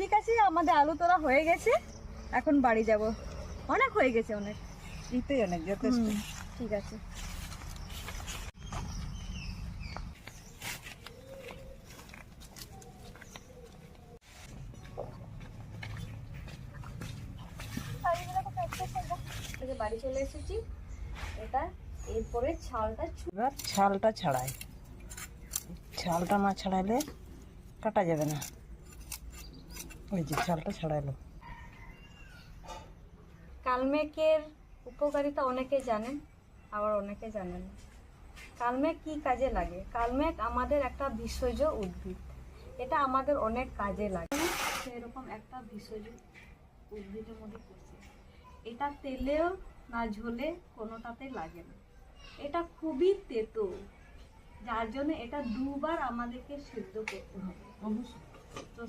ঠিক আছে, আমাদের আলু তোলা হয়ে গেছে, এখন বাড়ি যাব। অনেক হয়ে গেছে, অনেক। এটাই অনেক যথেষ্ট। ঠিক আছে। বাড়ি চলে এসেছি। এটা এরপরে ছালটা এবার ছালটা ছাড়াই, ছালটা না ছাড়াইলে কাটা যাবে না। ওই যে ছালটা ছাড়াইলো। কালমেঘের উপকারিতা অনেকে জানেন, আবার অনেকে জানেন না। কালমেঘ কি কাজে লাগে? কালমেঘ আমাদের একটা ভেষজ উদ্ভিদ, এটা আমাদের অনেক কাজে লাগে। সেরকম একটা ভেষজ উদ্ভিদের মধ্যে পড়ছে। এটা তেলেও না ঝোলে কোনোটাতে লাগে না। এটা খুবই তেতো, যার জন্য এটা দুবার আমাদেরকে সিদ্ধ করতে হবে। তো